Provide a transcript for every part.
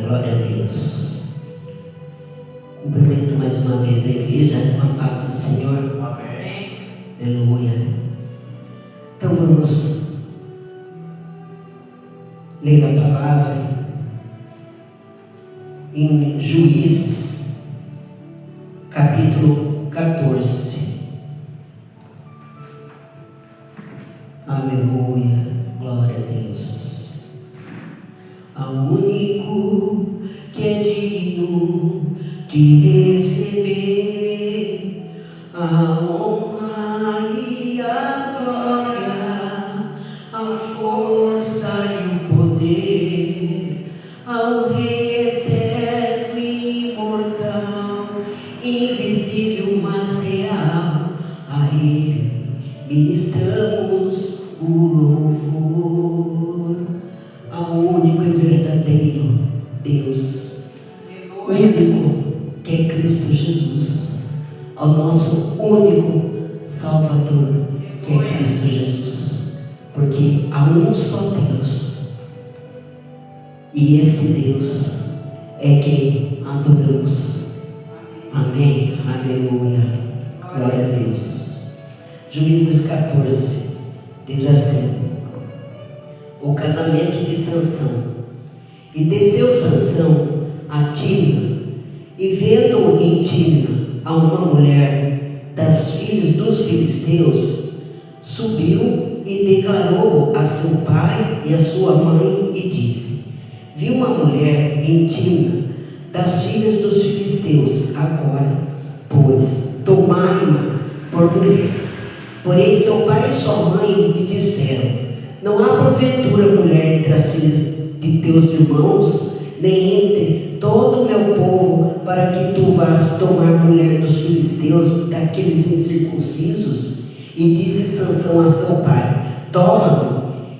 glória a Deus. Cumprimento mais uma vez a igreja com a paz do Senhor. Amém. Aleluia. Então vamos ler a palavra em Juízes, capítulo 14. Aleluia, glória a Deus. Ao único que é digno de receber a honra e a glória, a força e o poder, ao Rei eterno e imortal, invisível mas real, a Ele ministramos o louvor. Ao único e verdadeiro Deus, único que é Cristo Jesus, ao nosso único Salvador, que é Cristo Jesus, porque há um só Deus, e esse Deus é quem adoramos. Amém, aleluia, glória a Deus. Juízes 14 diz assim: o casamento de Sansão. E desceu Sansão a Timna, e vendo em Timna a uma mulher das filhas dos filisteus, subiu e declarou a seu pai e a sua mãe e disse: vi uma mulher em Timna das filhas dos filisteus, agora, pois, tomai-ma por mulher. Porém seu pai e sua mãe lhe disseram: não há porventura mulher entre as filhas de teus irmãos, nem entre todo o meu povo, para que tu vás tomar mulher dos filisteus, daqueles incircuncisos? E disse Sansão a seu pai: toma-me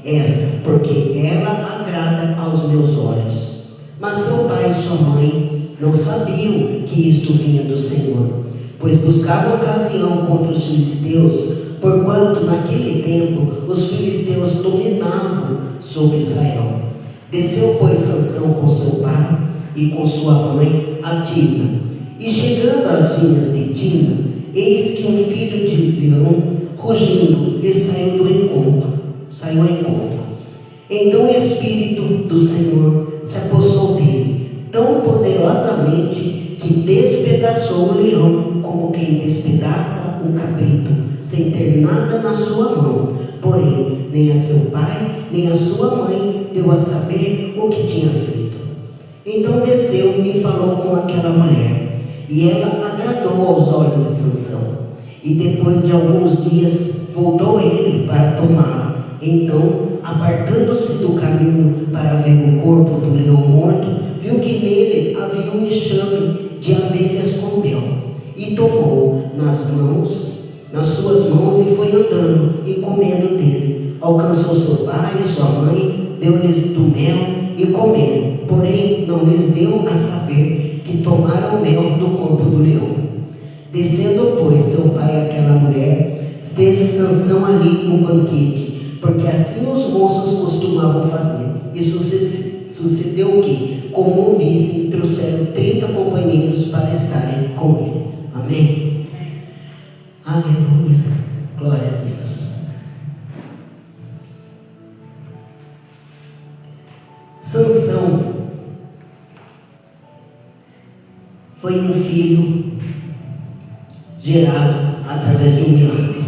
esta, porque ela agrada aos meus olhos. Mas seu pai e sua mãe não sabiam que isto vinha do Senhor, pois buscavam ocasião contra os filisteus, porquanto naquele tempo os filisteus dominavam sobre Israel. Desceu, pois, Sansão com seu pai e com sua mãe a Timna, e chegando às vinhas de Timna, eis que um filho de leão, rugindo, lhe saiu ao encontro. Então o Espírito do Senhor se apossou dele, tão poderosamente que despedaçou o leão, como quem despedaça um cabrito, sem ter nada na sua mão. Porém, nem a seu pai, nem a sua mãe deu a saber o que tinha feito. Então desceu e falou com aquela mulher, e ela agradou aos olhos de Sansão. E depois de alguns dias, voltou ele para tomá-la. Então, apartando-se do caminho para ver o corpo do leão morto, viu que nele havia um enxame de abelhas com mel, e tomou nas suas mãos e foi andando e comendo dele. Alcançou seu pai e sua mãe, deu-lhes do mel e comeram, porém não lhes deu a saber que tomaram o mel do corpo do leão. Descendo, pois, seu pai e aquela mulher, fez Sansão ali um banquete, porque assim os moços costumavam fazer. E sucedeu que, como ouvissem, trouxeram 30 companheiros para estarem com ele. Amém? Aleluia, glória a Deus. Sansão foi um filho gerado através de um milagre.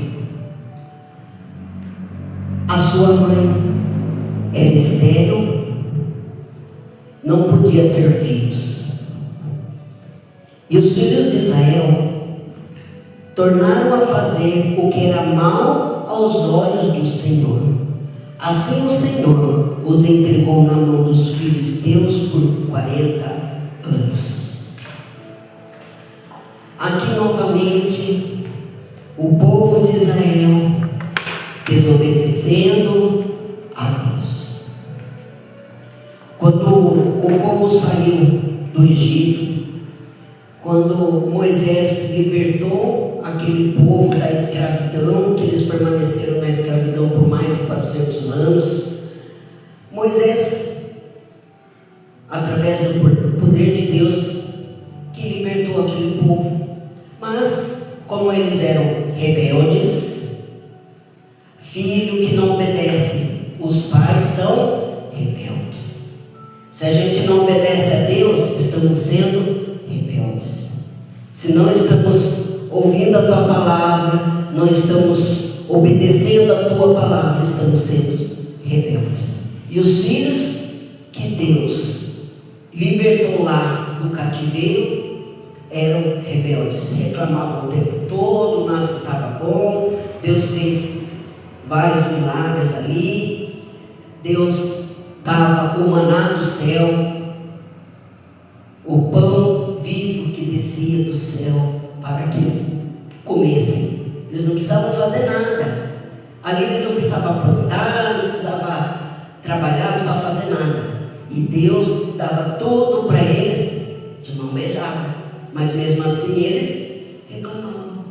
A sua mãe era estéril, não podia ter filhos. E os filhos de Israel tornaram a fazer o que era mal aos olhos do Senhor. Assim o Senhor os entregou na mão dos filisteus por 40 anos. Aqui novamente, o povo de Israel desobedecendo a Deus. Quando o povo saiu do Egito, quando Moisés libertou aquele povo da escravidão, que eles permaneceram na escravidão por mais de 400 anos, Moisés, através do como eles eram rebeldes, filho que não obedece os pais são rebeldes. Se a gente não obedece a Deus, estamos sendo rebeldes. Se não estamos ouvindo a tua palavra, não estamos obedecendo a tua palavra, estamos sendo rebeldes. E os filhos que Deus libertou lá do cativeiro eram rebeldes, reclamavam o tempo todo, nada estava bom. Deus fez vários milagres ali, Deus dava o maná do céu, o pão vivo que descia do céu para que eles comessem. Eles não precisavam fazer nada ali, eles não precisavam aprontar, não precisavam trabalhar, não precisavam fazer nada. E Deus dava tudo para eles de mão beijada, mas mesmo assim eles reclamavam.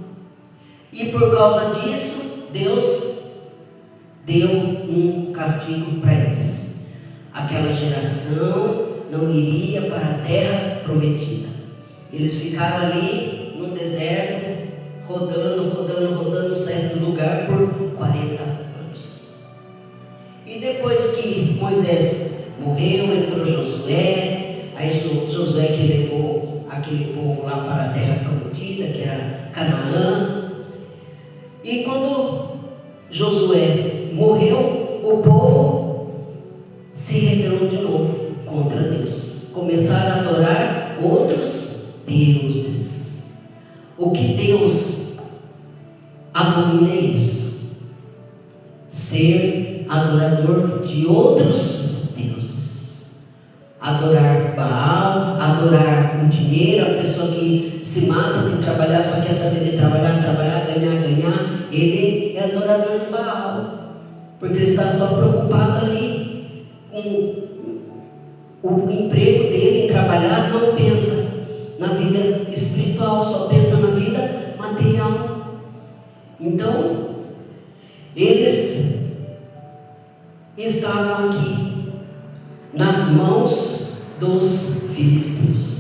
E por causa disso, Deus deu um castigo para eles. Aquela geração não iria para a terra prometida. Eles ficaram ali no deserto, rodando em certo lugar por 40 anos. E depois que Moisés morreu, entrou Josué. Aí Josué que levou aquele povo lá para a terra prometida, que era Canaã. E quando Josué morreu, o povo se rebelou de novo contra Deus. Começaram a adorar outros deuses. O que Deus abomina é isso: ser adorador de outros deuses. Adorar Baal, adorar o dinheiro. A pessoa que se mata de trabalhar, só quer saber de trabalhar, ganhar, ele é adorador de Baal, porque ele está só preocupado ali com o emprego dele, em trabalhar, não pensa na vida espiritual, só pensa na vida material. Então, eles estavam aqui nas mãos dos filisteus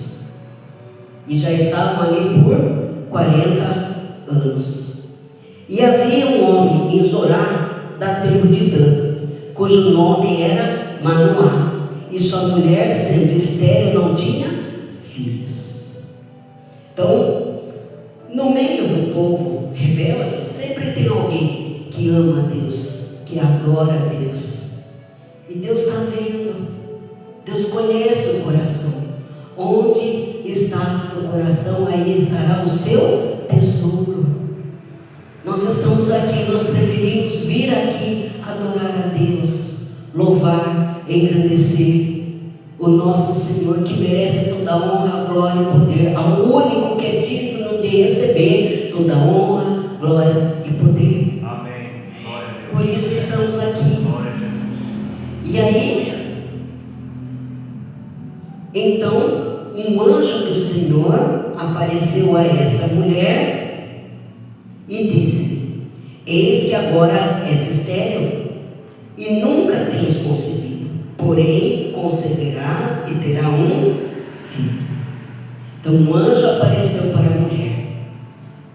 e já estavam ali por 40 anos. E havia um homem em Zorá, da tribo de Dan, cujo nome era Manoá, e sua mulher, sendo estéril, não tinha filhos. Então, no meio do povo rebelde, sempre tem alguém que ama a Deus, que adora a Deus. E Deus está vendo, Deus conhece o coração. Onde está seu coração, aí estará o seu tesouro. Nós estamos aqui, nós preferimos vir aqui adorar a Deus, louvar, engrandecer o nosso Senhor, que merece toda a honra, glória e poder, ao único que é digno de receber toda a honra, glória e poder. Amém. Glória a Deus. Por isso estamos aqui. Glória a Jesus. E aí, então, um anjo do Senhor apareceu a essa mulher e disse: eis que agora és estéril e nunca tens concebido, porém conceberás e terá um filho. Então um anjo apareceu para a mulher.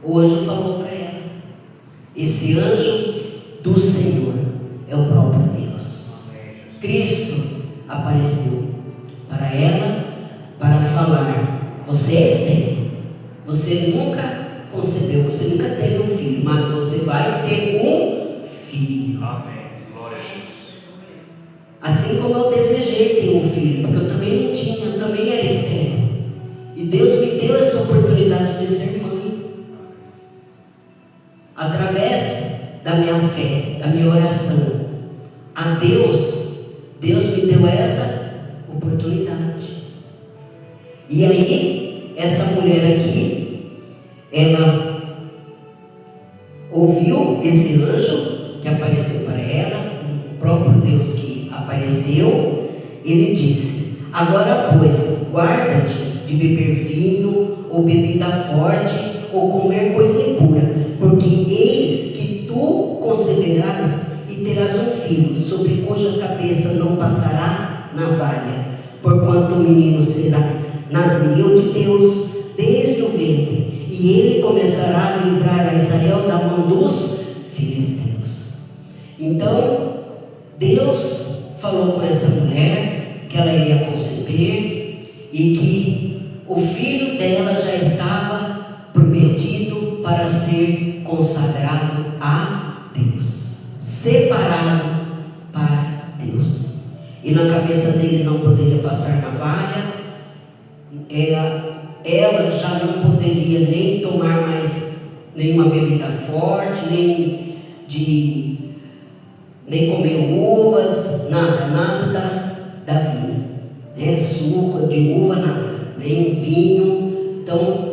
O anjo falou para ela. Esse anjo do Senhor é o próprio Deus. Cristo apareceu para ela para falar: você é estéril, você nunca concebeu, você nunca teve um filho, mas você vai ter um filho. Amém. Glória a Deus. Assim como eu desejei ter um filho, porque eu também não tinha, eu também era estéril. E Deus me deu essa oportunidade de ser mãe. Através da minha fé, da minha oração a Deus, Deus me deu essa oportunidade. E aí, essa mulher aqui, ela ouviu esse anjo que apareceu para ela, o próprio Deus que apareceu. Ele disse: agora pois, guarda-te de beber vinho ou bebida forte ou comer coisa impura, porque eis que tu conceberás e terás um filho, sobre cuja cabeça não passará navalha, porquanto o menino será nazireu de Deus desde o ventre, e e ele começará a livrar a Israel da mão dos filisteus. Então, Deus falou com essa mulher que ela iria conceber e que o filho dela já estava prometido para ser consagrado a Deus, separado para Deus. E na cabeça dele não poderia passar navalha, ela já não poderia nem tomar mais nenhuma bebida forte, nem comer uvas, nada da vinha, né? Suco de uva, nada, nem vinho. Então,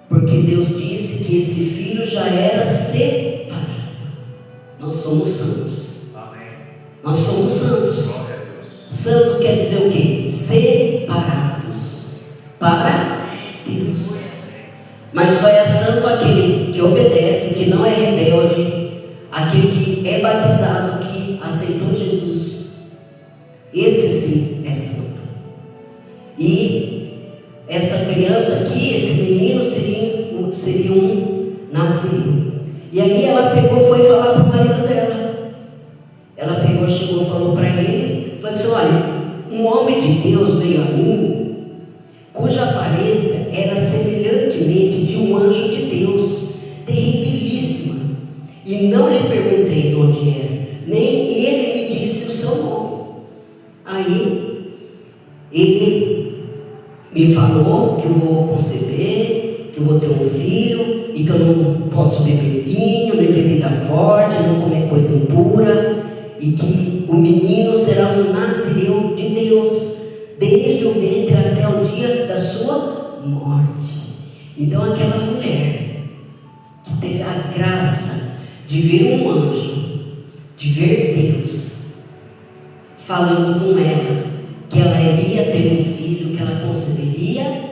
porque Deus disse que esse filho já era separado. Nós somos santos. Amém. Nós somos santos. Glória a Deus. Santos quer dizer o quê? Separados para Deus. Mas só é santo aquele que obedece, que não é rebelde, aquele que é batizado, que aceitou Jesus. Esse sim é santo. E essa criança aqui, esse menino seria um nazireu. E aí ela pegou, foi falar para o marido dela. Ela pegou, chegou, falou para ele, falou assim: olha, um homem de Deus veio a mim, cuja aparência era semelhantemente de um anjo de Deus, terribilíssima, e não lhe perguntei de onde era, nem ele me disse o seu nome. Aí ele me falou que eu vou conceber, que eu vou ter um filho, e que eu não posso beber vinho, nem bebida forte, não comer coisa impura, e que o menino será um nazireu de Deus, desde o ventre até o dia da sua morte. Então aquela mulher que teve a graça de ver um anjo, de ver Deus falando com ela, que ela iria ter um filho, que ela conceberia,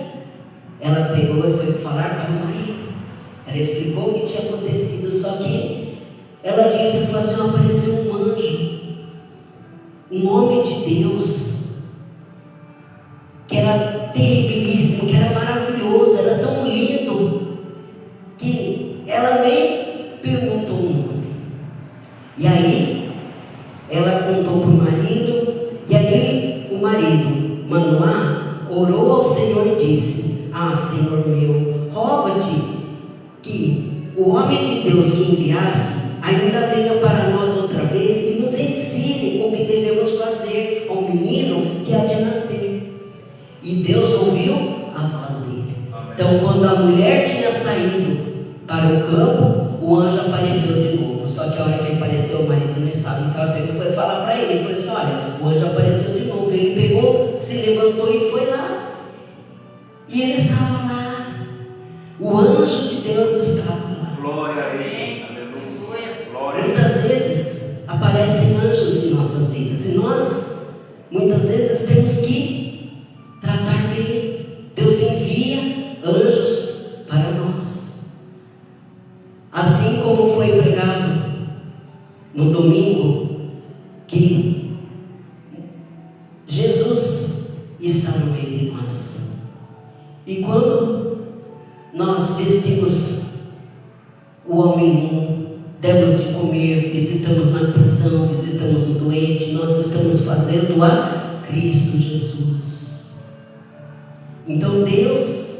ela pegou e foi falar para o marido. Ela explicou o que tinha acontecido, só que ela disse, falou assim: apareceu um anjo, um homem de Deus, que era terribilíssimo, que era maravilhoso, era tão lindo, que ela nem perguntou o nome. E aí, ela contou para o marido, e aí o marido, Manoá, orou ao Senhor e disse: ah, Senhor meu, roga-te que o homem de Deus que enviaste ainda venha para nós outra vez e nos ensine o que devemos fazer ao menino que há de nascer. E Deus ouviu a voz dele. Amém. Então, quando a mulher tinha saído para o campo, o anjo apareceu de novo. Só que a hora que apareceu, o marido não estava. Então ela pegou e foi falar para ele. Ele falou assim: olha, o anjo apareceu de novo. Ele pegou, se levantou e foi lá. E ele estava lá. O anjo de Deus estava lá. Glória a Ele. Aleluia. Glória a Ele. Muitas vezes aparecem anjos em nossas vidas. E nós, muitas vezes, temos que tratar bem. Deus envia anjos para nós. Assim como foi pregado no domingo, que Jesus está no meio de nós. E quando nós vestimos o homem nu, demos de comer, visitamos na prisão, visitamos o doente, nós estamos fazendo a Cristo Jesus. Então Deus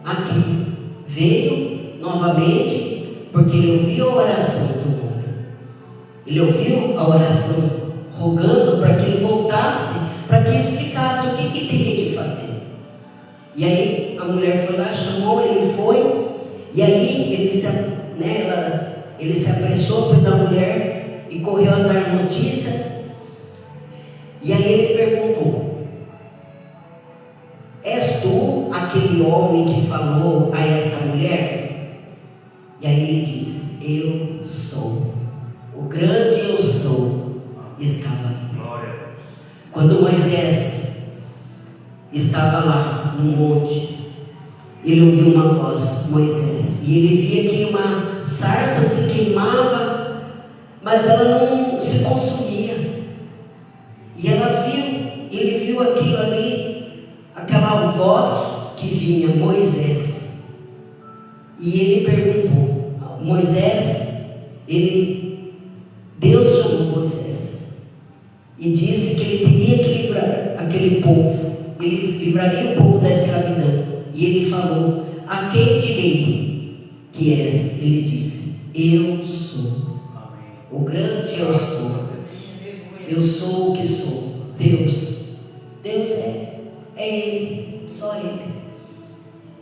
aqui veio novamente, porque Ele ouviu a oração do homem. Ele ouviu a oração rogando para que ele voltasse, para que explicasse o que teria que fazer. E aí a mulher foi lá, chamou, ele foi, e aí ele se apressou, pois a mulher, e correu a dar notícia. E aí ele perguntou: és tu aquele homem que falou a esta mulher? E aí ele disse: eu sou. O grande eu sou estava ali. Glória a Deus. Quando Moisés estava lá no monte, ele ouviu uma voz: Moisés. E ele via que uma sarça se queimava, mas ela não se consumia. E ele viu aquilo ali, aquela voz que vinha: Moisés. E ele perguntou, Deus chamou Moisés e disse que ele teria que livrar aquele povo, ele livraria o povo da escravidão. E ele falou: a quem direi que és? Ele disse: eu sou. O grande eu sou. Eu sou o que sou. Deus é Ele, só Ele.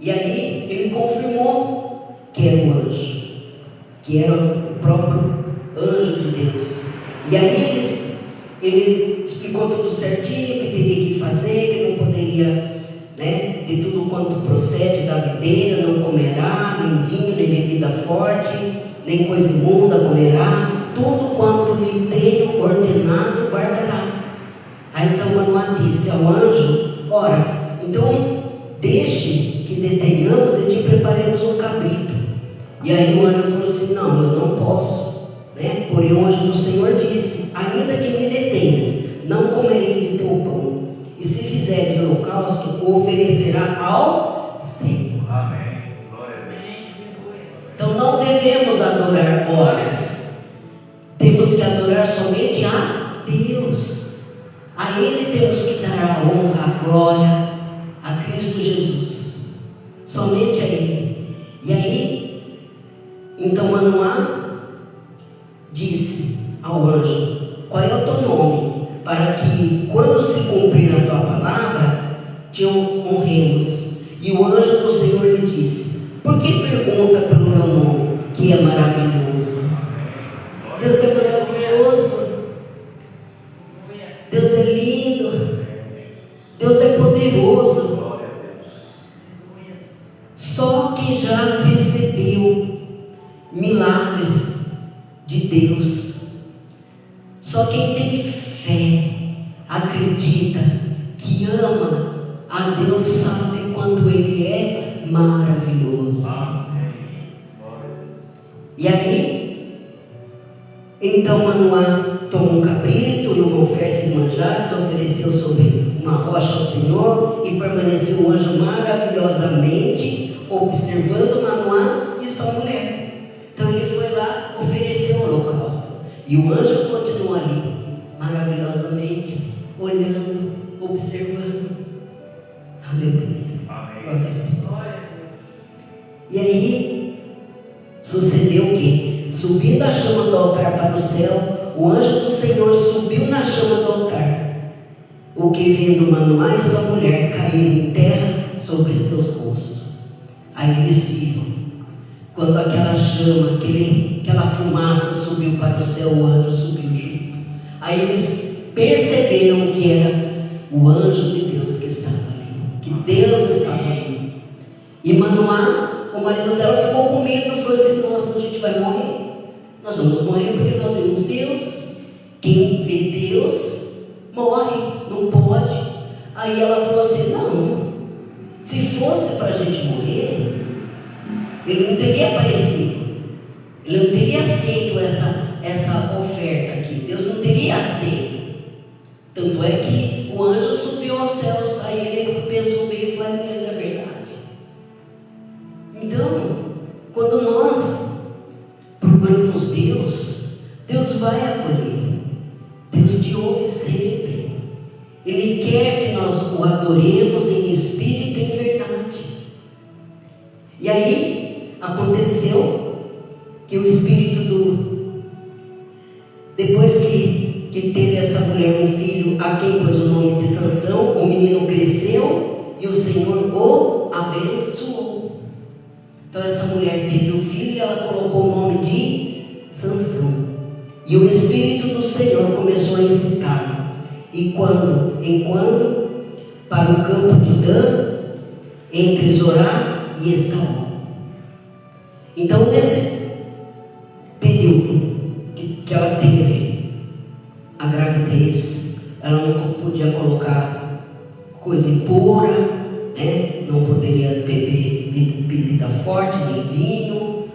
E aí ele confirmou que era o anjo, que era o próprio anjo de Deus. E aí ele explicou tudo certinho, que teria que fazer, que não poderia, de tudo quanto procede da videira, não comerá, nem vinho, nem bebida forte, nem coisa imunda comerá, tudo quanto lhe tenho ordenado guardará. Aí então Manoá disse ao anjo: ora, então deixe que detenhamos e te preparemos um cabrito. E aí o anjo falou assim: não, eu não posso, Porém o anjo do Senhor disse: ainda que me detenhas, não comerei de teu pão, e se fizeres holocausto, o oferecerá ao Senhor. Amém. Glória a Deus. Então não devemos adorar obras, temos que adorar somente a Deus. A Ele temos que dar a honra, a glória, a Cristo Jesus, somente a Ele. E aí, então Manoá disse ao anjo: qual é o teu nome? Para que quando se cumprir a tua palavra, te honremos. E o anjo do Senhor lhe disse: por que pergunta pelo meu nome, que é maravilhoso? Deus é maravilhoso, Deus é lindo, Deus é poderoso. Só quem já recebeu milagres de Deus, só quem tem fé, acredita, que ama a Deus, sabe quanto Ele é maravilhoso. E aí, então Manoá tomou um cabrito e uma oferta de manjares, ofereceu sobre uma rocha ao Senhor, e permaneceu o anjo maravilhosamente observando Manoá e sua mulher. Então ele foi lá, ofereceu o holocausto, e o anjo continuou ali maravilhosamente olhando, observando. Aleluia. Amém. E aí sucedeu que, subindo a chama do altar para o céu, o anjo do Senhor subiu na chama do altar, o que vendo Manoá e sua mulher cair em terra sobre seus rostos. Aí eles viram, quando aquela chama, aquela fumaça subiu para o céu, o anjo subiu junto. Aí eles perceberam que era o anjo de Deus que estava ali, que Deus estava ali. E Manoá, o marido dela, ficou com medo, falou assim: nossa, a gente vai morrer. Nós vamos morrer porque nós vemos Deus. Quem vê Deus morre, não pode. Aí ela falou assim: não, se fosse para a gente morrer, ele não teria aparecido, ele não teria aceito essa oferta aqui, Deus não teria aceito. Tanto é que o anjo subiu aos céus. Aí ele pensou bem e falou: mas é verdade. Então, quando nós procuramos Deus, Deus vai acolher. Deus te ouve sempre. Ele quer que nós o adoremos em espírito e em verdade. E aí aconteceu que o espírito depois que teve essa mulher um filho, a quem pôs o nome de Sansão, o menino cresceu e o Senhor o abençoou. Então essa mulher teve o filho e ela colocou o nome de Sansão. E o Espírito do Senhor começou a incitar, e em quando para o campo de Dan, entre Zorá e Estaol. Então nesse período que ela teve a gravidez, ela não podia colocar coisa impura, não poderia beber bebida forte, nem vinho,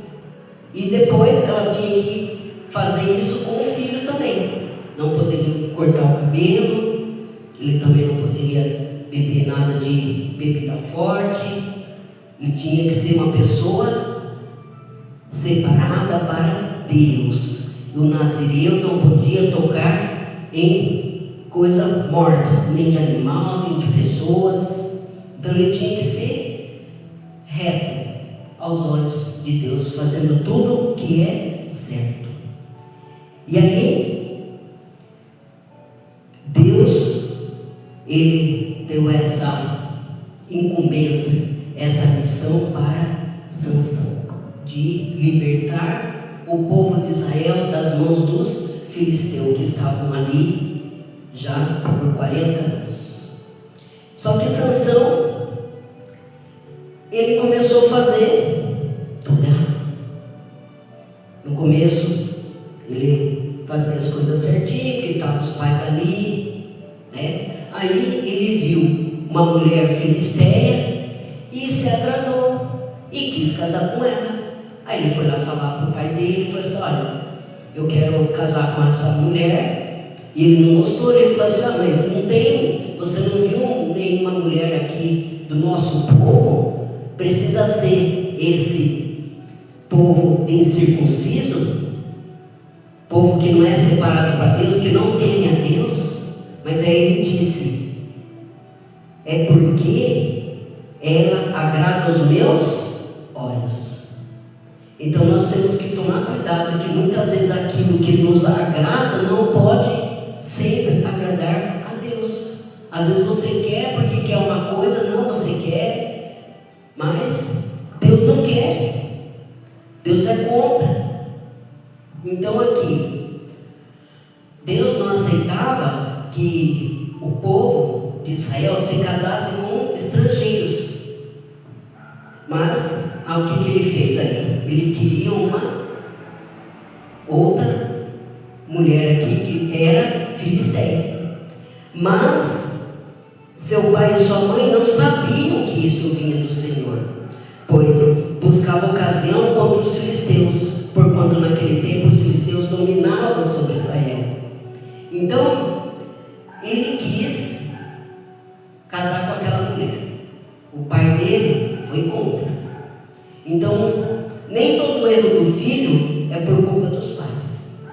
e depois ela tinha que fazer isso com o filho também. Não poderia cortar o cabelo, ele também não poderia beber nada de bebida forte, ele tinha que ser uma pessoa separada para Deus. O nazireu não podia tocar em coisa morta, nem de animal, nem de pessoas. Então ele tinha que ser reto aos olhos de Deus, fazendo tudo o que é certo. E aí, Deus, ele deu essa incumbência, essa missão para Sansão, de libertar o povo de Israel das mãos dos filisteus que estavam ali já por 40 anos. Só que Sansão, ele começou a fazer tudo errado. No começo, ele fazia as coisas certinho, porque estavam os pais ali, né? Aí ele viu uma mulher filisteia e se agradou e quis casar com ela. Aí ele foi lá falar para o pai dele e falou assim: olha, eu quero casar com essa mulher. E ele não gostou, ele falou assim: ah, mas não tem, você não viu nenhuma mulher aqui do nosso povo? Precisa ser esse povo incircunciso, povo que não é separado para Deus, que não teme a Deus. Mas aí ele disse: é porque ela agrada aos meus olhos. Então nós temos que tomar cuidado, que muitas vezes aquilo que nos agrada não pode sempre agradar a Deus. Às vezes você quer porque quer uma coisa, não, você quer, mas Deus não quer, Deus é contra. Então aqui, Deus não aceitava que o povo de Israel se casasse com estrangeiros. Mas o que ele fez ali? Ele queria uma outra mulher aqui que era filisteia. Mas seu pai e sua mãe não sabiam que isso vinha do Senhor, pois buscava ocasião contra os filisteus, porquanto naquele tempo os filisteus dominavam sobre Israel. Então ele quis casar com aquela mulher. O pai dele foi contra. Então nem todo erro do filho é por culpa dos pais.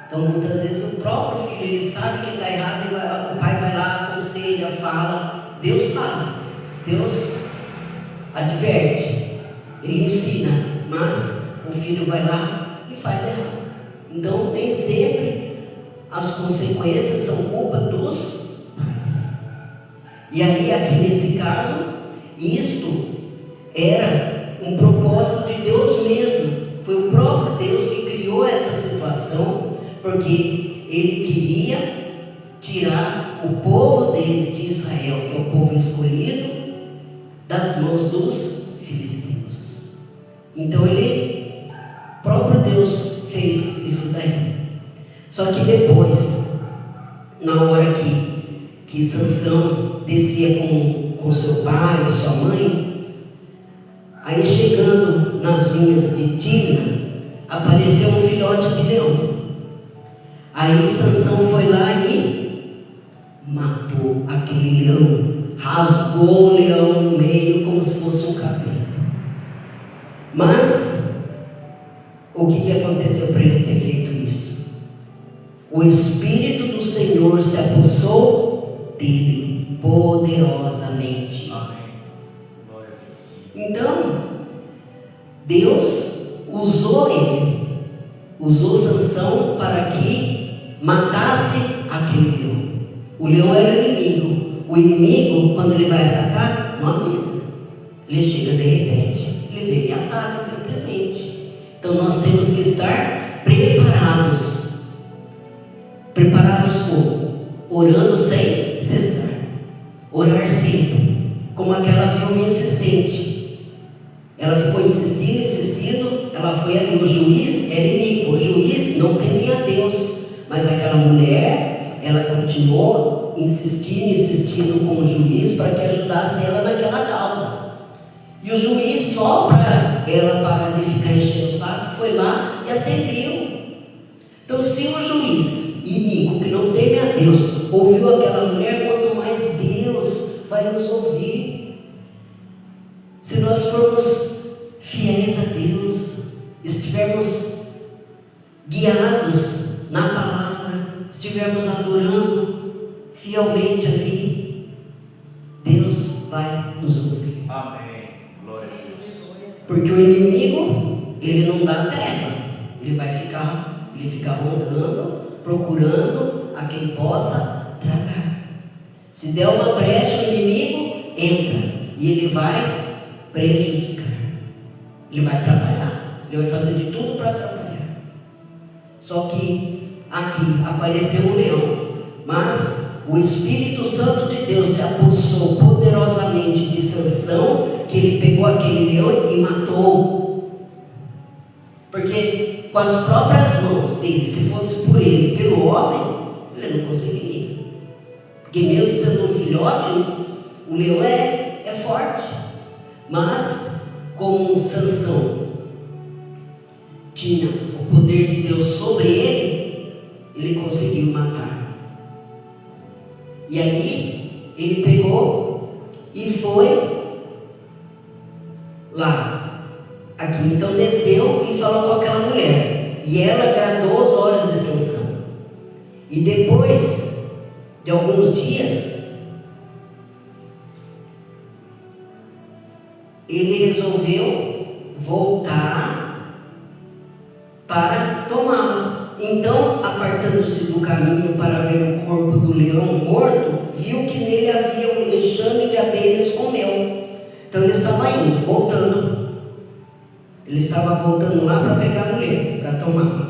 Então muitas vezes o próprio filho, ele sabe que está errado e o pai vai lá, aconselha, fala. Deus fala, Deus adverte, ele ensina, mas o filho vai lá e faz errado. Então nem sempre as consequências são culpa dos pais. E aí aqui nesse caso, isto era um propósito de Deus mesmo. Foi o próprio Deus que criou essa situação, porque ele queria tirar o povo dele, de Israel, que é o povo escolhido, das mãos dos filisteus. Então o próprio Deus fez isso daí. Só que depois, na hora que Sansão descia com seu pai e sua mãe, aí chegando nas vinhas de Timna, apareceu um filhote de leão. Aí Sansão foi lá e matou aquele leão, rasgou o leão no meio como se fosse um cabrito. Mas o que aconteceu para ele ter feito isso? O Espírito do Senhor se apossou dele poderosamente. Então Deus usou ele, usou Sansão para que matasse aquele leão. O leão era o inimigo. O inimigo, quando ele vai atacar, não avisa. Ele chega de repente, ele vem e ataca simplesmente. Então nós temos que estar preparados. Preparados como? Orando sem cessar. Orar sempre. Como aquela viúva insistente. Ela ficou insistindo, ela foi ali. O juiz era iníquo, o juiz não temia a Deus. Mas aquela mulher, ela continuou insistindo com o juiz para que ajudasse ela naquela causa. E o juiz, só para ela parar de ficar enchendo o saco, foi lá e atendeu. Então, se o juiz iníquo, que não teme a Deus, ouviu aquela mulher, quanto mais Deus vai nos ouvir. Se nós formos fiéis a Deus, estivermos guiados na palavra, estivermos adorando fielmente ali, Deus vai nos ouvir. Amém. Glória a Deus. Porque o inimigo, ele não dá treva. Ele fica rondando, procurando a quem possa tragar. Se der uma brecha, o inimigo entra e ele vai prejudicar. Ele vai atrapalhar. Ele vai fazer de tudo para atrapalhar. Só que aqui apareceu um leão, mas o Espírito Santo de Deus se apossou poderosamente de Sansão, que ele pegou aquele leão e matou. Porque com as próprias mãos dele, se fosse por ele, pelo homem, ele não conseguiria. Porque mesmo sendo um filhote, o leão é forte. Mas, como Sansão tinha o poder de Deus sobre ele conseguiu matar. E aí, ele pegou e foi lá. Aqui, então desceu e falou com aquela mulher. E ela agradou os olhos de Sansão. E depois de alguns dias, ele resolveu voltar para tomá-la. Então, apartando-se do caminho para ver o corpo do leão morto, viu que nele havia um enxame de abelhas com mel. Então ele estava indo, voltando. Ele estava voltando lá para pegar a mulher, para tomar.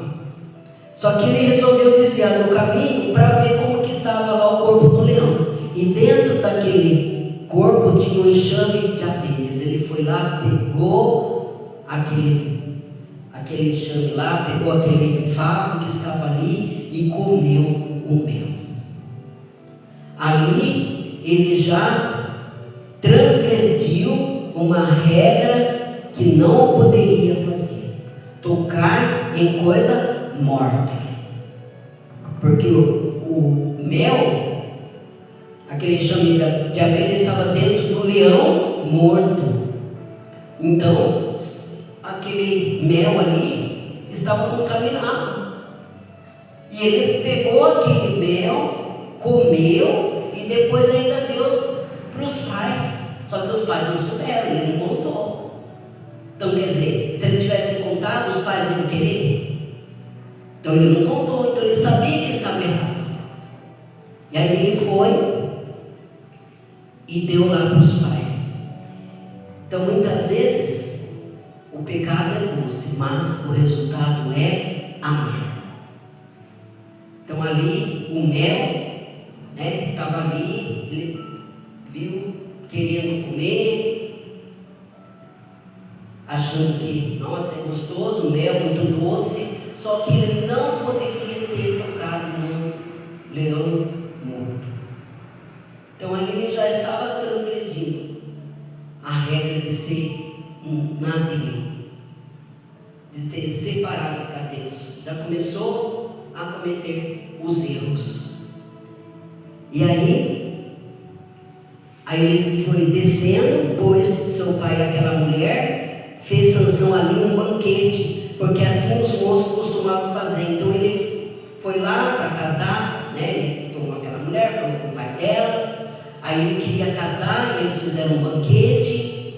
Só que ele resolveu desviar do caminho para ver como que estava lá o corpo do leão. E dentro daquele corpo tinha um enxame de abelhas. Ele foi lá, pegou aquele enxame lá, pegou aquele favo que estava ali e comeu o mel. Ali ele já transgrediu uma regra que não poderia fazer: tocar em coisa morta. Porque o mel, aquele enxame de abelha, estava dentro do leão morto. Então aquele mel ali estava contaminado. E ele pegou aquele mel, comeu e depois ainda deu para os pais. Só que os pais não souberam, ele não contou. Então, quer dizer, se ele tivesse contado, os pais iam querer. Então ele não contou, então ele sabia que estava errado. E aí ele foi e deu lá para os pais. Então muitas vezes o pecado é doce, mas o resultado é amargo. Então ali o mel, estava ali, ele viu querendo comer, achando que, nossa, é gostoso, o mel muito doce. Só que ele não poderia ter tocado no leão morto. Então ali ele já estava transgredindo a regra de ser um nazireu, de ser separado para Deus. Já começou a cometer os erros. E aí ele foi descendo, pois seu pai e aquela mulher fez Sansão ali um banquete, porque assim os moços costumavam fazer. Então ele foi lá para casar, ele tomou aquela mulher, falou com o pai dela. Aí ele queria casar e eles fizeram um banquete.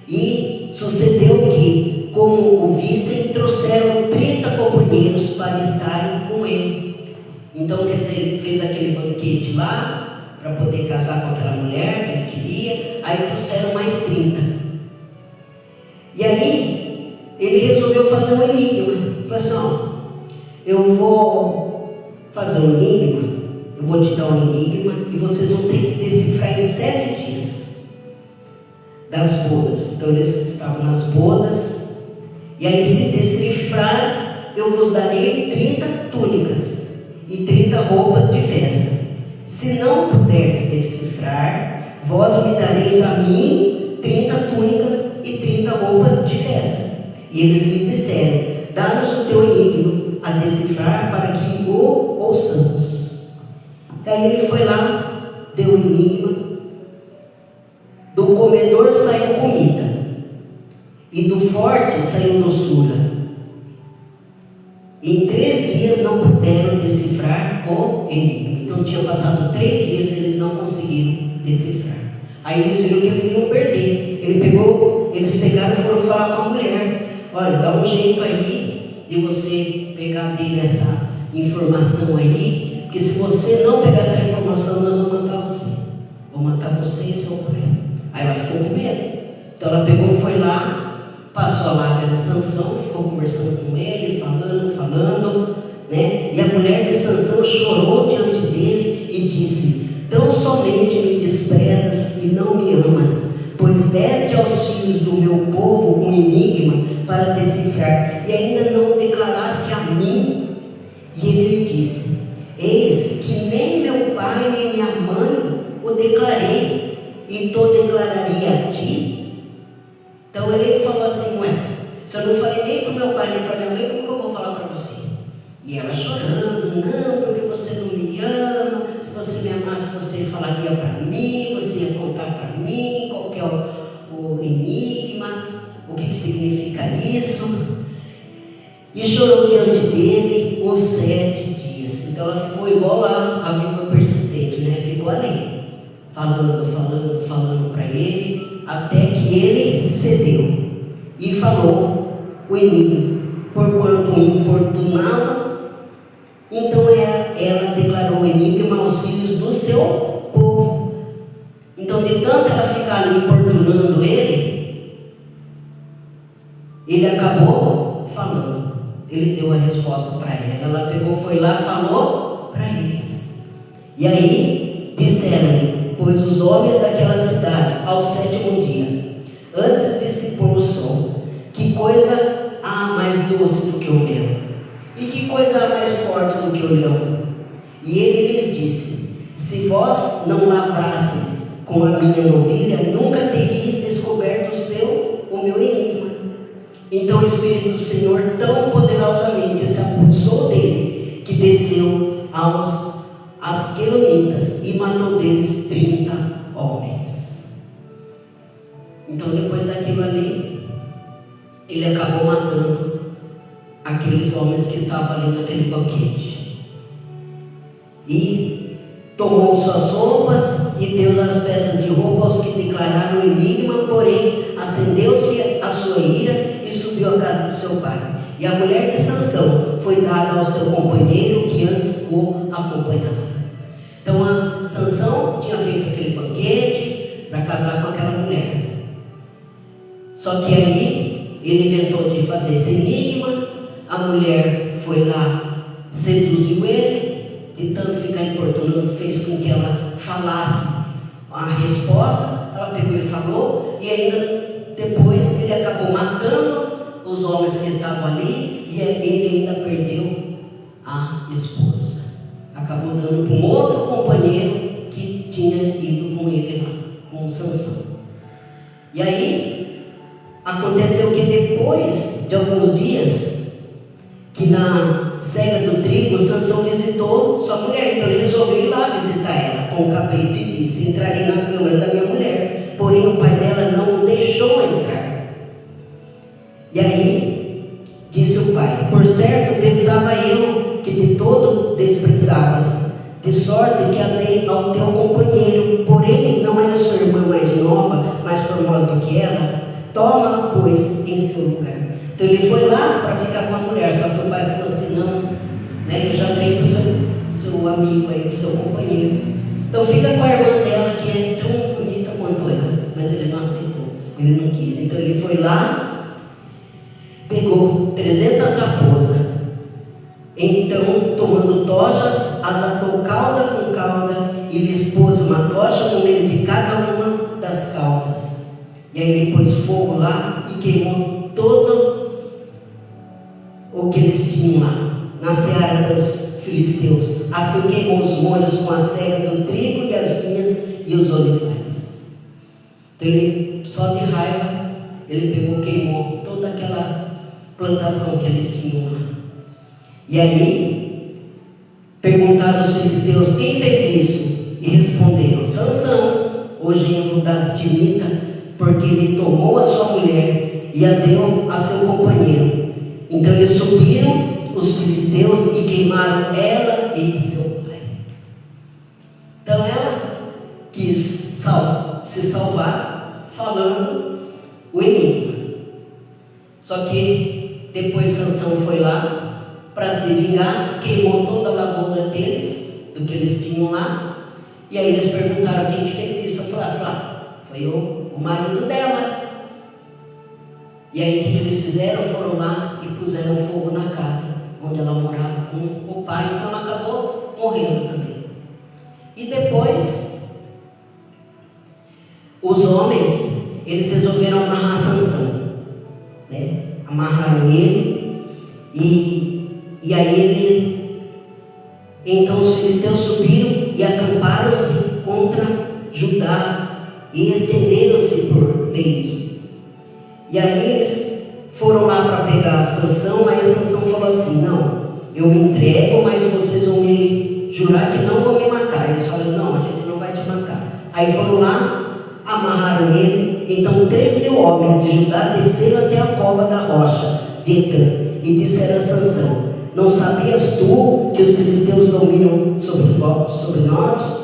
E sucedeu que, como o vissem, trouxeram 30 companheiros para estarem com ele. Então, quer dizer, ele fez aquele banquete lá para poder casar com aquela mulher que ele queria. Aí trouxeram mais 30. E aí ele resolveu fazer um enigma. Ele falou assim: eu vou fazer um enigma, eu vou te dar um enigma e vocês vão ter que decifrar em 7 dias das bodas. Então eles estavam nas bodas. E aí, se decifrar, eu vos darei 30 túnicas e 30 roupas de festa. Se não puderes decifrar, vós me dareis a mim 30 túnicas e 30 roupas de festa. E eles lhe disseram: dá-nos o teu enigma a decifrar para que o ouçamos. Daí ele foi lá, deu o enigma. Do comedor saiu comida, e do forte saiu doçura. Em 3 dias não puderam decifrar o enigma. Então tinha passado 3 dias e eles não conseguiram decifrar. Aí eles viram que eles iam perder. Eles pegaram e foram falar com a mulher: olha, dá um jeito aí de você pegar dele essa informação aí, porque se você não pegar essa informação, nós vamos matar você. Vou matar você e seu pai. Aí ela ficou com medo. Então ela pegou, foi lá, passou a lábia no Sansão, ficou conversando com ele, falando, né? E a mulher de Sansão chorou diante dele e disse: tão somente me desprezas e não me amas, pois deste aos filhos do meu povo um enigma para decifrar, e ainda não o declaraste a mim. E ele lhe disse: eis que nem meu pai nem minha mãe o declarei, e tu declararia a ti? Então ele falou assim: ué, se eu não falei nem para o meu pai nem para minha mãe, como que eu vou falar para você? E ela chorando: não, porque você não me ama, se você me amasse você falaria para mim, você ia contar para mim qual que é o enigma, o que significa isso. E chorou diante dele os 7 dias. Então ela ficou igual a viúva persistente, né? Ficou ali, falando para ele, até que ele cedeu e falou o enigma, porquanto o importunava. Então ela declarou o enigma aos filhos do seu povo. Então, de tanto ela ficar ali importunando ele acabou falando. Ele deu a resposta para ela. Ela pegou, foi lá, falou para eles. E aí disseram-lhe, pois os homens daquela cidade, ao 7º dia, antes de se pôr o sol, que coisa há mais doce do que o mel, e que coisa há mais forte do que o leão? E ele lhes disse: se vós não lavrasseis com a minha novilha, nunca teríeis descoberto o meu enigma. Então o Espírito do Senhor tão poderosamente se apossou dele, que desceu aos asquelonitas e matou deles 30 homens. Então, depois daquilo ali, ele acabou matando aqueles homens que estavam ali naquele banquete. E tomou suas roupas e deu as peças de roupa aos que declararam o enigma, porém acendeu-se a sua ira e subiu à casa de seu pai. E a mulher de Sansão foi dada ao seu companheiro que antes o acompanhava. Então Sansão tinha feito aquele banquete para casar com aquela mulher. Só que aí ele inventou de fazer esse enigma. A mulher foi lá, seduziu ele, de tanto ficar importunando, fez com que ela falasse a resposta. Ela pegou e falou, e ainda depois ele acabou matando os homens que estavam ali, e ele ainda perdeu a esposa. Acabou dando para um outro companheiro que tinha ido com ele lá, com Sansão. E aí aconteceu que depois de alguns dias, que na cega do trigo, Sansão visitou sua mulher. Então ele resolveu ir lá visitar ela com o cabrito e disse: entrarei na câmara da minha mulher. Porém o pai dela não o deixou entrar. E aí disse o pai: por certo pensava eu que de todo desprezavas, de sorte que a dei ao teu companheiro. Porém não é sua irmã mais nova, mais formosa do que ela? Toma, pois, em seu lugar. Então ele foi lá para ficar com a mulher, só que o pai falou assim: não, né, eu já dei para o seu amigo aí, para o seu companheiro. Então fica com a irmã dela, que é tão bonita quanto ela. Mas ele não aceitou, ele não quis. Então ele foi lá, pegou 300 raposas, então tomando tochas, as atou cauda com cauda, e lhes pôs uma tocha no meio de cada uma das caudas. E aí ele pôs fogo lá e queimou todo o que eles tinham lá, na seara dos filisteus. Assim queimou os molhos com a cega do trigo e as vinhas e os olivais. Então ele, só de raiva, ele pegou, queimou toda aquela plantação que eles tinham lá. E aí perguntaram os filisteus: quem fez isso? E responderam: Sansão, o genro da Timita, porque ele tomou a sua mulher e a deu a seu companheiro. Então eles subiram os filisteus e queimaram ela e seu pai. Então ela quis se salvar falando o enigma. Só que depois Sansão foi lá para se vingar, queimou toda a lavoura deles, do que eles tinham lá. E aí eles perguntaram quem que fez isso. Eu falei, foi o marido dela. E aí o que eles fizeram? Foram lá e puseram fogo na casa onde ela morava com o pai. Então ela acabou morrendo também. E depois os homens, eles resolveram amarrar Sansão, né? Amarraram ele e aí ele, então os filisteus subiram e acamparam-se contra Judá e estenderam-se por Leí. E aí eles foram lá para pegar Sansão. Aí Sansão falou assim: não, eu me entrego, mas vocês vão me jurar que não vão me matar. Eles falaram: não, a gente não vai te matar. Aí foram lá, amarraram ele. Então 3.000 homens de Judá desceram até a cova da rocha de Etã e disseram a Sansão: não sabias tu que os filisteus dominam sobre nós?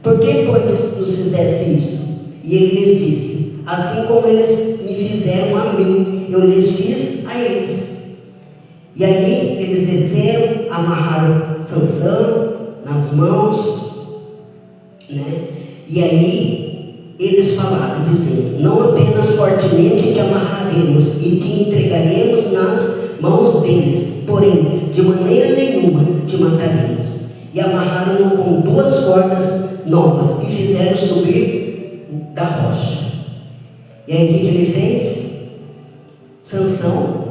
Por que, pois, nos fizesse isso? E ele lhes disse: assim como eles me fizeram a mim, eu lhes fiz a eles. E aí eles desceram, amarraram Sansão nas mãos, né? E aí eles falaram, dizendo: não apenas fortemente te amarraremos e te entregaremos nas mãos deles, porém de maneira nenhuma te mataremos. E amarraram-no com 2 cordas novas e fizeram subir da rocha. E aí o que ele fez? Sansão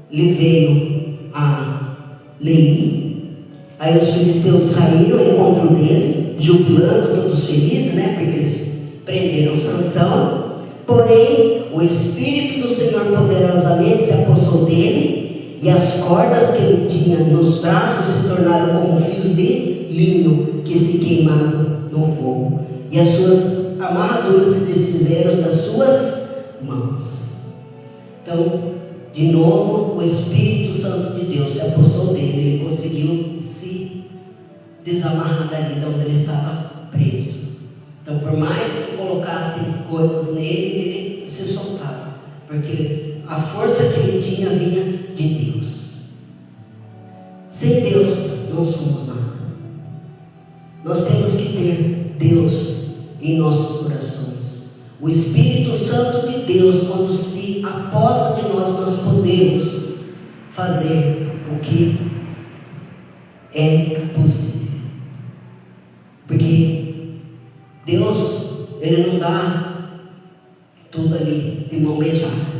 lhe veio a Leí. Aí os filisteus saíram ao encontro dele, jubilando, todos felizes, né? Porque eles prenderam Sansão. Porém, o Espírito do Senhor poderosamente se apossou dele, e as cordas que ele tinha nos braços se tornaram como fios de linho que se queimavam no fogo, e as suas amarraduras se desfizeram das suas mãos. Então, de novo, o Espírito Santo de Deus se apossou dele, ele conseguiu se desamarrar dali de onde ele estava preso. Então, por mais que colocasse coisas nele, ele se soltava, porque a força que ele tinha vinha de Deus. Sem Deus não somos nada. Nós temos que ter Deus em nossos corações. O Espírito Santo de Deus, quando se aposta de nós, nós podemos fazer o que é possível. Porque Deus, Ele não dá tudo ali de mão beijada.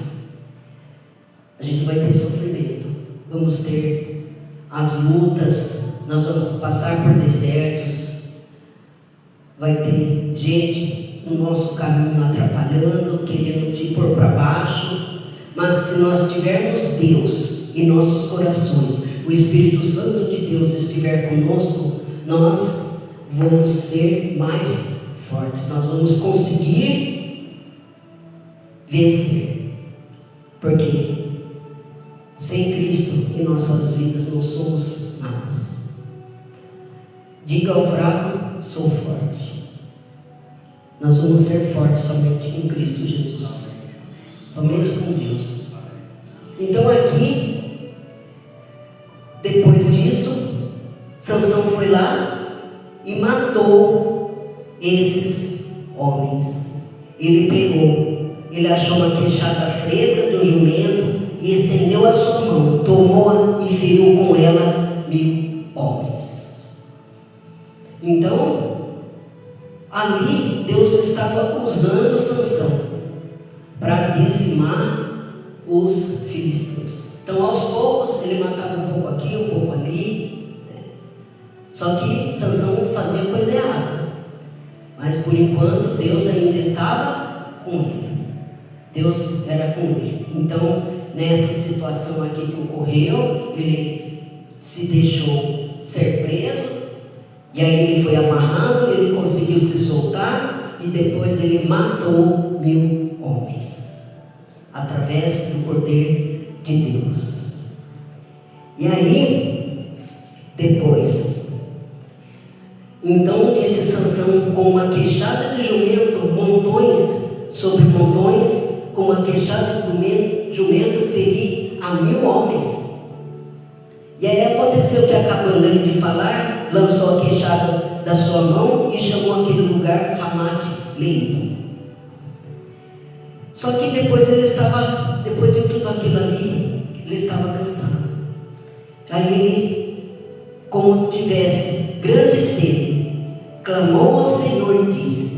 A gente vai ter sofrimento, vamos ter as lutas, nós vamos passar por desertos, vai ter gente no nosso caminho atrapalhando, querendo te pôr para baixo. Mas se nós tivermos Deus em nossos corações, o Espírito Santo de Deus estiver conosco, nós vamos ser mais fortes, nós vamos conseguir vencer. Porque sem Cristo em nossas vidas não somos nada. Diga ao fraco: sou forte. Nós vamos ser fortes somente com Cristo Jesus, somente com Deus. Então aqui, depois disso, Sansão foi lá e matou esses homens. Ele pegou, ele achou uma queixada fresca de um jumento e estendeu a sua mão, tomou-a e feriu com ela 1000 homens. Então, ali Deus estava usando Sansão para dizimar os filisteus. Então, aos poucos, ele matava um pouco aqui, um pouco ali, né? Só que Sansão fazia coisa errada. Mas por enquanto, Deus ainda estava com ele. Deus era com ele. Então, nessa situação aqui que ocorreu, ele se deixou ser preso, e aí ele foi amarrado, ele conseguiu se soltar, e depois ele matou 1000 homens, através do poder de Deus. E aí, depois, então disse Sansão, com uma queixada de jumento, montões sobre montões, com uma queixada de jumento, feri a 1000 homens. E aí aconteceu que, acabando ele de falar, lançou a queixada da sua mão e chamou aquele lugar Ramate-Leí. Só que depois ele estava, depois de tudo aquilo ali, ele estava cansado. Aí ele, como tivesse grande sede, clamou ao Senhor e disse: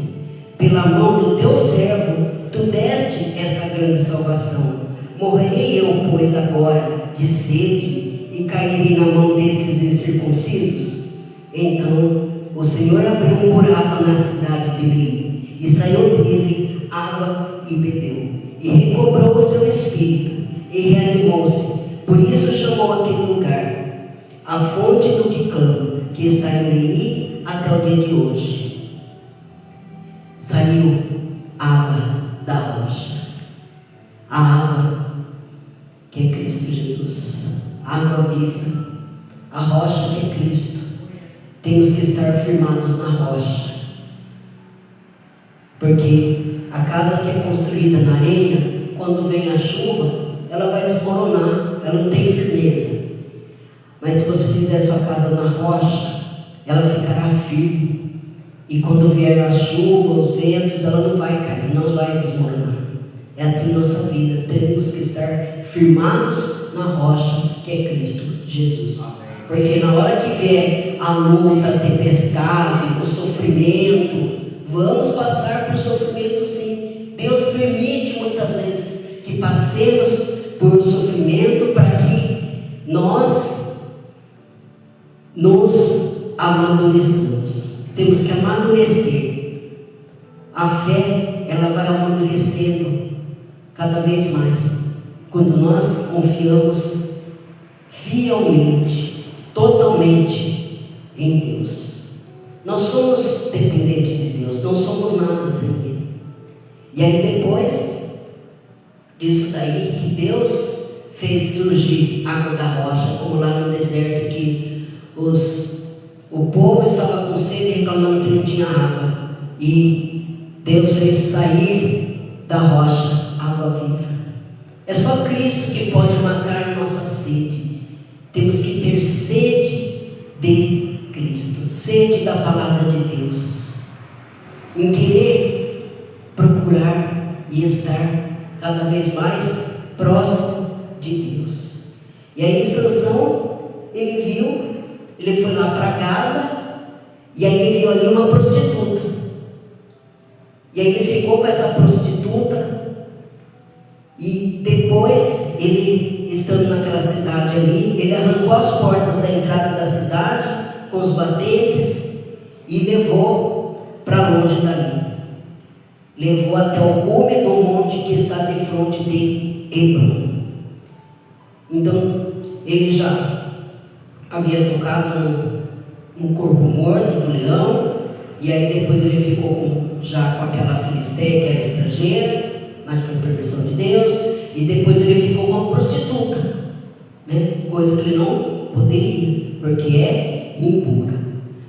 pela mão do teu servo, tu deste esta grande salvação. Morrerei eu, pois, agora de sede e cairei na mão desses incircuncisos? Então o Senhor abriu um buraco na cidade de Leí, e saiu dele água e bebeu, e recobrou o seu espírito, e reanimou-se. Por isso chamou aquele lugar a fonte do que clama, que está em Leí até o dia de hoje. Saiu água da rocha, a água que é Cristo Jesus, água viva, a rocha que é Cristo. Temos que estar firmados na rocha, porque a casa que é construída na areia, quando vem a chuva, ela vai desmoronar, ela não tem firmeza. Mas se você fizer sua casa na rocha, ela ficará firme. E quando vier a chuva, os ventos, ela não vai cair, não vai desmoronar. É assim nossa vida. Temos que estar firmados na rocha que é Cristo Jesus. Amém. Porque na hora que vier a luta, a tempestade, o sofrimento, vamos passar por sofrimento sim. Deus permite muitas vezes que passemos por sofrimento para que nós nos amadureçamos. Temos que amadurecer. A fé, ela vai amadurecendo cada vez mais quando nós confiamos fielmente, totalmente em Deus. Nós somos dependentes de Deus, não somos nada sem Ele. E aí depois disso daí, que Deus fez surgir água da rocha, como lá no deserto, que o povo estava com sede, reclamando que não tinha água, e Deus fez sair da rocha água viva. É só Cristo que pode matar nossa sede. Temos que ter sede de Cristo, sede da palavra de Deus, em querer procurar e estar cada vez mais próximo de Deus. E aí Sansão, ele foi lá para casa, e aí ele viu ali uma prostituta, e aí ele ficou com essa prostituta, e depois ele, estando naquela cidade ali, ele arrancou as portas da entrada da cidade com os batentes e levou para longe dali. Levou até o cume do monte que está de frente de Hebron. Então ele já havia tocado no corpo morto do leão, e aí depois ele ficou já com aquela filisteia que era estrangeira, mas foi permissão de Deus, e depois ele ficou com uma prostituta, né? Coisa que ele não poderia, porque é impura.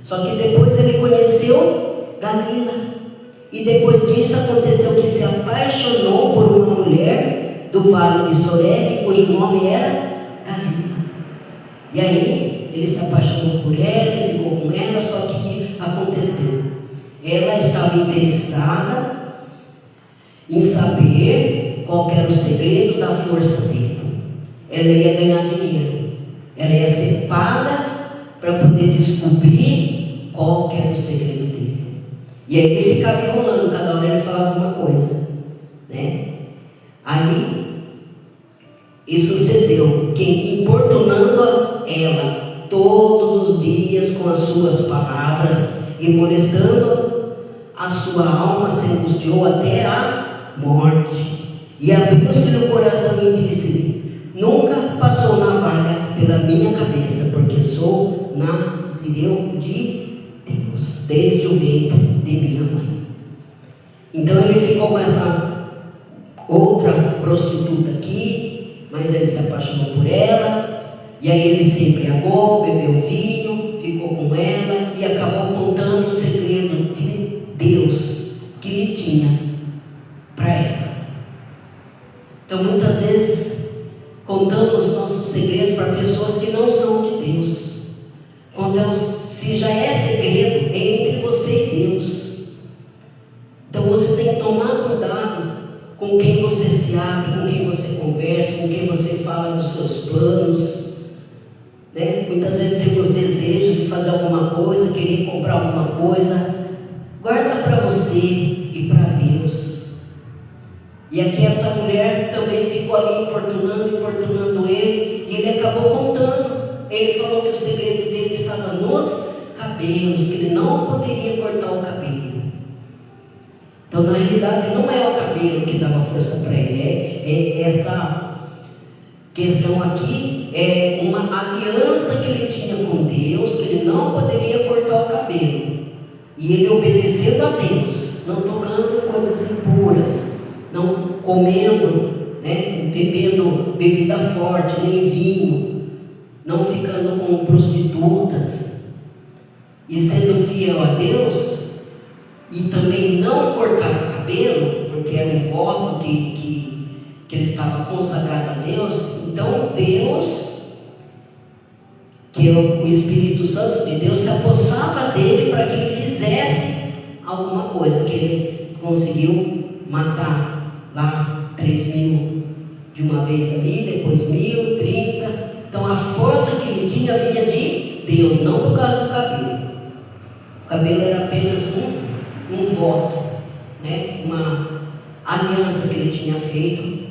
Só que depois ele conheceu Dalila, e depois disso aconteceu que se apaixonou por uma mulher do vale de Soreque, cujo nome era Dalila. E aí ele se apaixonou por ela, ele ficou com ela. Só que o que aconteceu? Ela estava interessada em saber qual era o segredo da força dele. Ela ia ganhar dinheiro, ela ia ser paga para poder descobrir qual que era o segredo dele. E aí ele ficava enrolando, cada hora ele falava uma coisa, né? Aí e sucedeu que, importunando ela todos os dias com as suas palavras e molestando a sua alma, se angustiou até a morte. E abriu-se-lhe o coração e disse: nunca passou navalha pela minha cabeça, porque sou nazireu de Deus, desde o ventre de minha mãe. Então ele ficou com essa outra prostituta aqui, mas ele se apaixonou por ela, E aí ele se embriagou, bebeu vinho, ficou com ela e acabou contando o segredo de Deus que ele tinha para ela. Então muitas vezes contamos nossos segredos para pessoas que não são de Deus. Contamos, se já é segredo, é entre você e Deus. Então você tem que tomar cuidado com quem você se abre, com quem você conversa, com quem você fala dos seus planos, né? Muitas vezes temos desejo de fazer alguma coisa, querer comprar alguma coisa. Guarda para você e para Deus. E aqui essa mulher também ficou ali importunando ele, e ele acabou contando. Ele falou que o segredo dele estava nos cabelos, que ele não poderia cortar o cabelo. Então, na realidade, não é o cabelo que dava força para ele, essa questão aqui é uma aliança que ele tinha com Deus, que ele não poderia cortar o cabelo. E ele obedecendo a Deus, não tocando coisas impuras, não comendo, né, bebendo bebida forte, nem vinho, não ficando com prostitutas, e sendo fiel a Deus, e também não cortar o cabelo, porque era um voto que ele estava consagrado a Deus. Então Deus, que é o Espírito Santo de Deus, se apossava dele para que ele fizesse alguma coisa, que ele conseguiu matar lá 3.000 de uma vez ali, depois 1.000, 30. Então a força que ele tinha vinha de Deus, não por causa do cabelo. O cabelo era apenas um voto, né? Uma aliança que ele tinha feito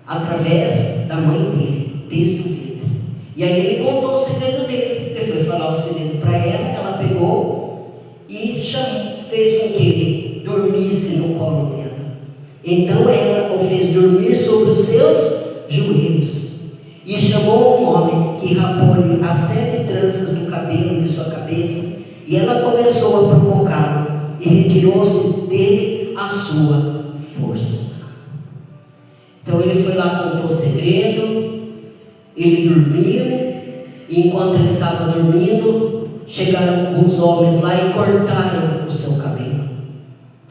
através da mãe dele, desde o ventre. E aí ele contou o segredo dele. Ele foi falar o segredo para ela pegou e fez com que ele dormisse no colo dela. Então ela o fez dormir sobre os seus joelhos e chamou um homem que rapou-lhe as 7 tranças do cabelo de sua cabeça, e ela começou a provocá-lo, e retirou-se dele a sua força. Então ele foi lá, contou o segredo, ele dormiu, e enquanto ele estava dormindo, chegaram alguns homens lá e cortaram o seu cabelo,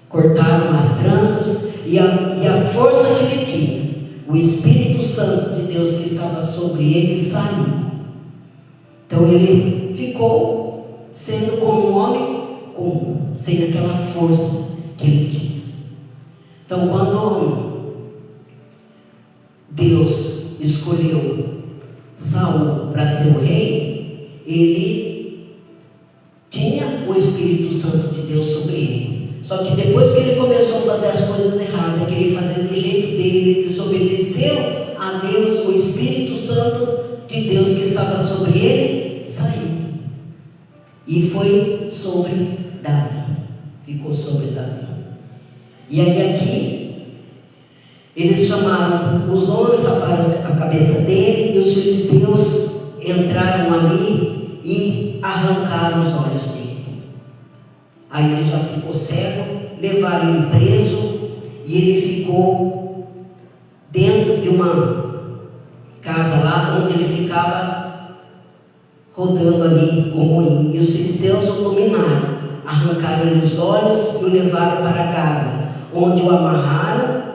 cortaram as tranças, e a força que ele tinha, o Espírito Santo de Deus que estava sobre ele, saiu. Então ele ficou sendo como um homem comum, sem aquela força que ele tinha. Então quando Deus escolheu Saul para ser o rei, ele tinha o Espírito Santo de Deus sobre ele. Só que depois que ele começou a fazer as coisas erradas, queria fazer do jeito dele, ele desobedeceu a Deus, o Espírito Santo de Deus que estava sobre ele saiu. E foi sobre Davi, ficou sobre Davi. E aí aqui, eles chamaram os homens, taparam a cabeça dele, e os filisteus entraram ali e arrancaram os olhos dele. Aí ele já ficou cego, levaram ele preso, e ele ficou dentro de uma casa lá, onde ele ficava rodando ali com o moinho. E os filisteus o dominaram, arrancaram-lhe os olhos e o levaram para casa, onde o amarraram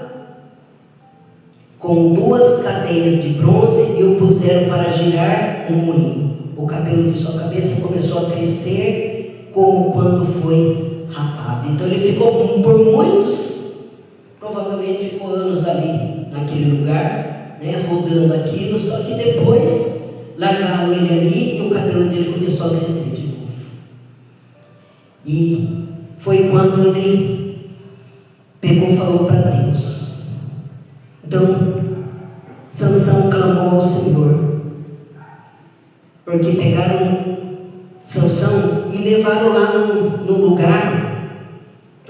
com 2 cadeias de bronze e o puseram para girar um moinho. O cabelo de sua cabeça começou a crescer como quando foi rapado. Então ele ficou por muitos, provavelmente ficou anos ali naquele lugar, né, rodando aquilo, só que depois largaram ele ali e o cabelo dele começou a crescer de novo. E foi quando ele pegou e falou para Deus. Então Sansão clamou ao Senhor, porque pegaram Sansão e levaram lá num lugar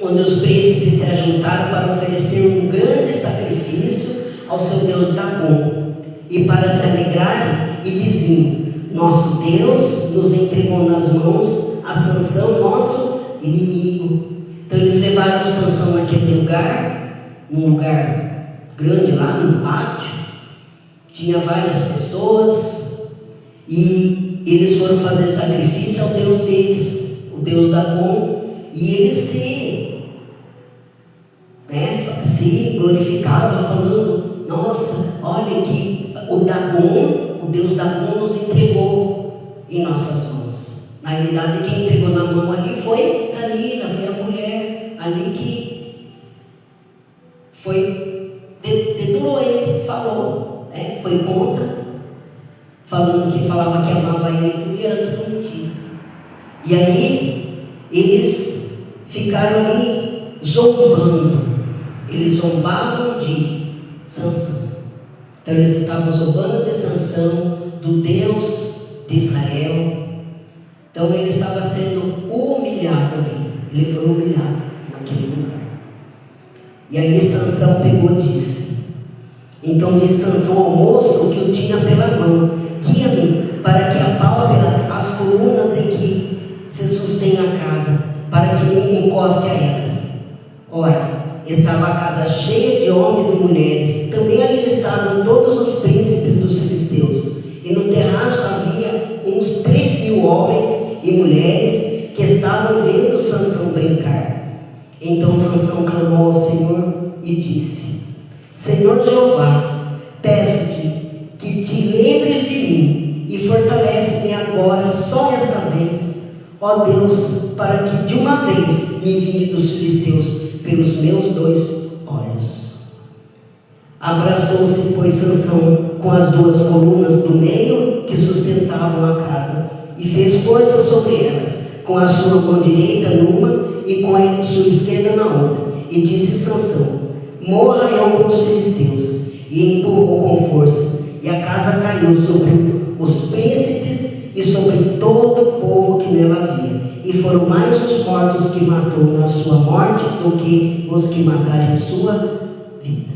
onde os príncipes se ajuntaram para oferecer um grande sacrifício ao seu Deus Dagom, e para se alegrarem, e diziam: nosso Deus nos entregou nas mãos a Sansão, nosso inimigo. Então eles levaram Sansão naquele lugar, num lugar grande lá no pátio, tinha várias pessoas, E eles foram fazer sacrifício ao Deus deles, o Deus Dagon, e eles se glorificavam falando: nossa, olha que o Deus Dagon nos entregou em nossas mãos. Na realidade, quem entregou na mão ali foi Dalila, foi a mulher ali que dedurou ele, falou, foi contra, falava que amava ele, tudo era tudo mentira. E aí eles ficaram ali zombando, eles zombavam de Sansão. Então eles estavam zombando de Sansão, do Deus de Israel. Então ele estava sendo humilhado ali, ele foi humilhado naquele lugar. E aí Sansão pegou e disse: então disse Sansão ao moço que o tinha pela mão: guia-me para que apalte as colunas em que se sustém a casa, para que me encoste a elas. Ora, estava a casa cheia de homens e mulheres, também ali estavam todos os príncipes dos filisteus, e no terraço havia uns 3.000 homens e mulheres que estavam vendo Sansão brincar. Então Sansão clamou ao Senhor e disse: Senhor Jeová, peço-te que te lembres de mim e fortalece-me agora só esta vez, ó Deus, para que de uma vez me vingue dos filisteus pelos meus 2 olhos. Abraçou-se, pois, Sansão com as 2 colunas do meio que sustentavam a casa, e fez força sobre elas, com a sua mão direita numa e com a sua esquerda na outra. E disse Sansão: morra eu com os filisteus. E empurrou com força, e a casa caiu sobre os príncipes e sobre todo o povo que nela havia. E foram mais os mortos que matou na sua morte do que os que mataram em sua vida.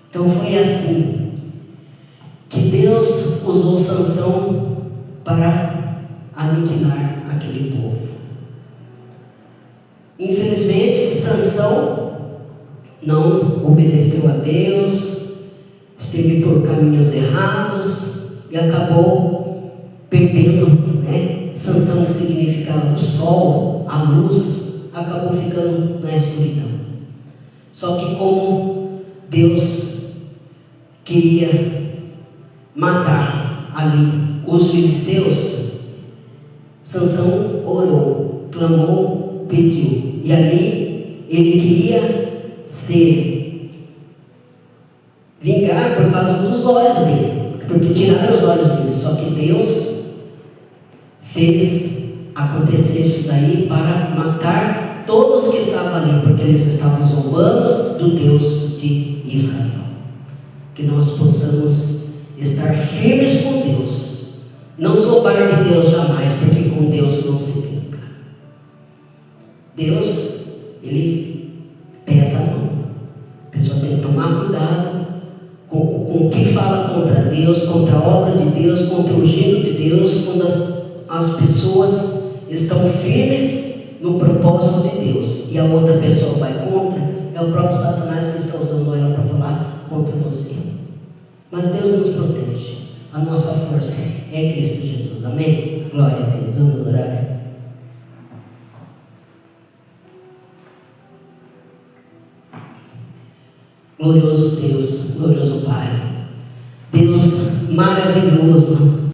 Então foi assim que Deus usou Sansão para aniquilar aquele povo. Infelizmente, Sansão não obedeceu a Deus, esteve por caminhos errados e acabou perdendo, Sansão, que significava o sol, a luz, acabou ficando na escuridão. Só que como Deus queria matar ali os filisteus, Sansão orou, clamou, pediu, e ali ele queria vingar por causa dos olhos dele, porque tiraram os olhos dele. Só que Deus fez acontecer isso daí para matar todos que estavam ali, porque eles estavam zombando do Deus de Israel. Que nós possamos estar firmes com Deus, não zombar de Deus jamais, porque com Deus não se brinca. Deus, Ele pesa a mão. A pessoa tem que tomar cuidado com o que fala contra Deus, contra a obra de Deus, contra o gênero de Deus, quando as pessoas estão firmes no propósito de Deus e a outra pessoa vai contra, é o próprio Satanás que está usando ela para falar contra você. Mas Deus nos protege, a nossa força é Cristo Jesus, amém? Glória a Deus, vamos orar. Glorioso Deus, glorioso Pai, Deus maravilhoso,